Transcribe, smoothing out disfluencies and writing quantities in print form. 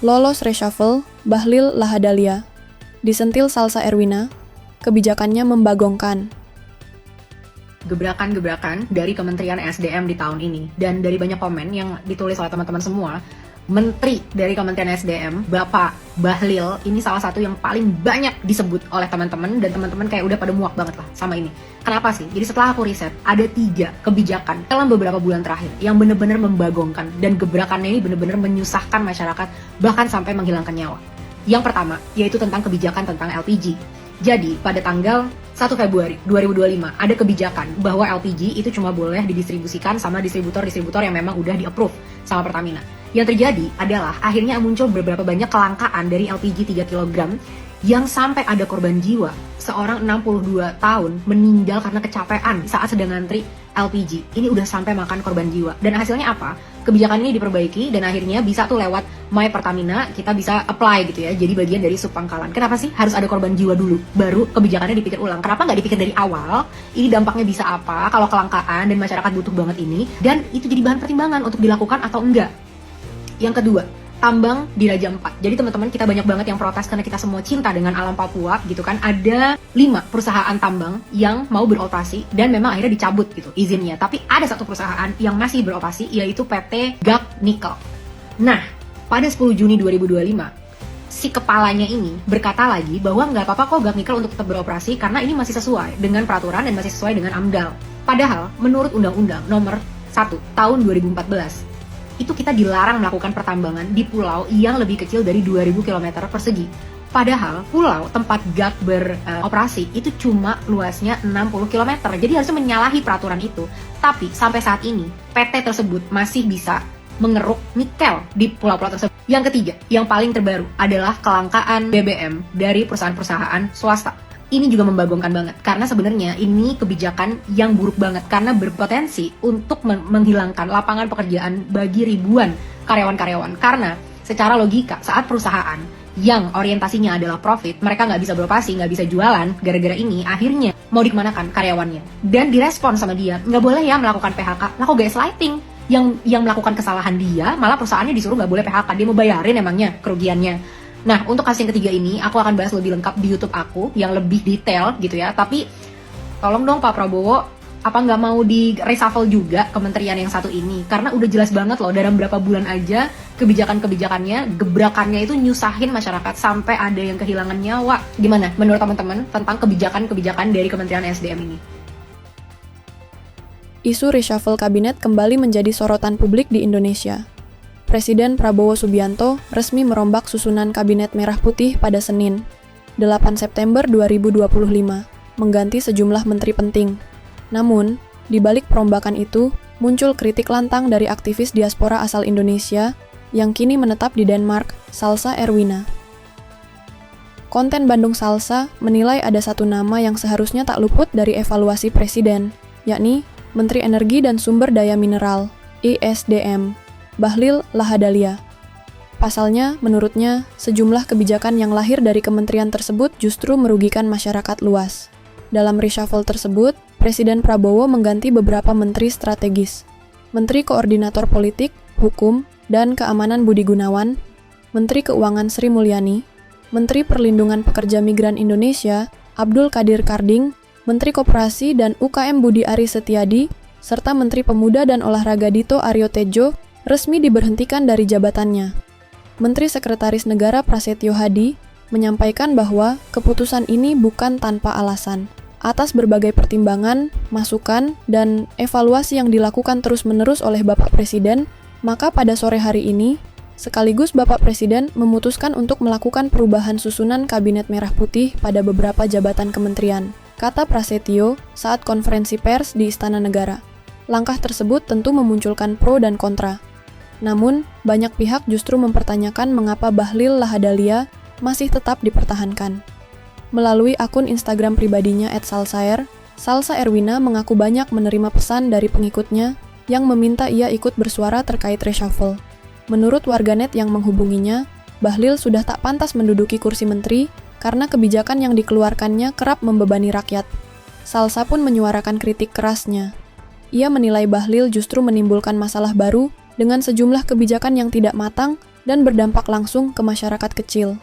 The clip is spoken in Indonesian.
Lolos reshuffle, Bahlil Lahadalia. Disentil Salsa Erwina, kebijakannya membagongkan. Gebrakan-gebrakan dari Kementerian SDM di tahun ini, dan dari banyak komen yang ditulis oleh teman-teman semua, Menteri dari Kementerian SDM, Bapak Bahlil, ini salah satu yang paling banyak disebut oleh teman-teman, dan teman-teman kayak udah pada muak banget lah sama ini. Kenapa sih? Jadi setelah aku riset, ada 3 kebijakan dalam beberapa bulan terakhir yang benar-benar membagongkan, dan gebrakannya ini benar-benar menyusahkan masyarakat, bahkan sampai menghilangkan nyawa. Yang pertama, yaitu tentang kebijakan tentang LPG. Jadi, pada tanggal 1 Februari 2025, ada kebijakan bahwa LPG itu cuma boleh didistribusikan sama distributor-distributor yang memang udah di-approve sama Pertamina. Yang terjadi adalah akhirnya muncul beberapa banyak kelangkaan dari LPG 3 kg yang sampai ada korban jiwa. Seorang 62 tahun meninggal karena kecapean saat sedang ngantri LPG. Ini udah sampai makan korban jiwa. Dan hasilnya apa? Kebijakan ini diperbaiki dan akhirnya bisa tuh lewat My Pertamina kita bisa apply gitu ya. Jadi bagian dari subpangkalan. Kenapa sih harus ada korban jiwa dulu? Baru kebijakannya dipikir ulang. Kenapa nggak dipikir dari awal? Ini dampaknya bisa apa kalau kelangkaan dan masyarakat butuh banget ini? Dan itu jadi bahan pertimbangan untuk dilakukan atau enggak. Yang kedua, tambang di Raja 4. Jadi teman-teman, kita banyak banget yang protes karena kita semua cinta dengan alam Papua gitu kan. Ada 5 perusahaan tambang yang mau beroperasi dan memang akhirnya dicabut gitu izinnya. Tapi ada 1 perusahaan yang masih beroperasi, yaitu PT GAC Nickel. Nah, pada 10 Juni 2025, si kepalanya ini berkata lagi bahwa nggak apa-apa kok GAC Nickel untuk tetap beroperasi karena ini masih sesuai dengan peraturan dan masih sesuai dengan AMDAL. Padahal, menurut Undang-Undang Nomor 1 Tahun 2014, itu kita dilarang melakukan pertambangan di pulau yang lebih kecil dari 2000 km persegi. Padahal pulau tempat GAC beroperasi itu cuma luasnya 60 km. Jadi harusnya menyalahi peraturan itu. Tapi sampai saat ini PT tersebut masih bisa mengeruk nikel di pulau-pulau tersebut. Yang ketiga, yang paling terbaru adalah kelangkaan BBM dari perusahaan-perusahaan swasta. Ini juga membagongkan banget, karena sebenarnya ini kebijakan yang buruk banget, karena berpotensi untuk menghilangkan lapangan pekerjaan bagi ribuan karyawan-karyawan. Karena secara logika, saat perusahaan yang orientasinya adalah profit, mereka nggak bisa beroperasi, nggak bisa jualan, gara-gara ini akhirnya mau dikemanakan karyawannya. Dan direspon sama dia, nggak boleh ya melakukan PHK, lah kok gaslighting. Yang melakukan kesalahan dia, malah perusahaannya disuruh nggak boleh PHK, dia mau bayarin emangnya kerugiannya. Nah, untuk kasus yang ketiga ini, aku akan bahas lebih lengkap di YouTube aku, yang lebih detail gitu ya. Tapi, tolong dong Pak Prabowo, apa nggak mau di reshuffle juga kementerian yang satu ini? Karena udah jelas banget loh, dalam berapa bulan aja, kebijakan-kebijakannya, gebrakannya itu nyusahin masyarakat, sampai ada yang kehilangan nyawa. Gimana menurut teman-teman tentang kebijakan-kebijakan dari Kementerian SDM ini? Isu reshuffle kabinet kembali menjadi sorotan publik di Indonesia. Presiden Prabowo Subianto resmi merombak susunan Kabinet Merah Putih pada Senin, 8 September 2025, mengganti sejumlah menteri penting. Namun, di balik perombakan itu, muncul kritik lantang dari aktivis diaspora asal Indonesia yang kini menetap di Denmark, Salsa Erwina. Konten Bandung Salsa menilai ada satu nama yang seharusnya tak luput dari evaluasi Presiden, yakni Menteri Energi dan Sumber Daya Mineral, (ESDM), Bahlil Lahadalia. Pasalnya, menurutnya, sejumlah kebijakan yang lahir dari kementerian tersebut justru merugikan masyarakat luas. Dalam reshuffle tersebut, Presiden Prabowo mengganti beberapa menteri strategis. Menteri Koordinator Politik, Hukum, dan Keamanan Budi Gunawan, Menteri Keuangan Sri Mulyani, Menteri Perlindungan Pekerja Migran Indonesia, Abdul Qadir Karding, Menteri Koperasi dan UKM Budi Aris Setiadi, serta Menteri Pemuda dan Olahraga Dito Aryo Tejo resmi diberhentikan dari jabatannya. Menteri Sekretaris Negara Prasetyo Hadi menyampaikan bahwa keputusan ini bukan tanpa alasan. Atas berbagai pertimbangan, masukan, dan evaluasi yang dilakukan terus-menerus oleh Bapak Presiden, maka pada sore hari ini, sekaligus Bapak Presiden memutuskan untuk melakukan perubahan susunan Kabinet Merah Putih pada beberapa jabatan kementerian, kata Prasetyo saat konferensi pers di Istana Negara. Langkah tersebut tentu memunculkan pro dan kontra. Namun, banyak pihak justru mempertanyakan mengapa Bahlil Lahadalia masih tetap dipertahankan. Melalui akun Instagram pribadinya @salsaer, Salsa Erwina mengaku banyak menerima pesan dari pengikutnya yang meminta ia ikut bersuara terkait reshuffle. Menurut warganet yang menghubunginya, Bahlil sudah tak pantas menduduki kursi menteri karena kebijakan yang dikeluarkannya kerap membebani rakyat. Salsa pun menyuarakan kritik kerasnya. Ia menilai Bahlil justru menimbulkan masalah baru dengan sejumlah kebijakan yang tidak matang dan berdampak langsung ke masyarakat kecil.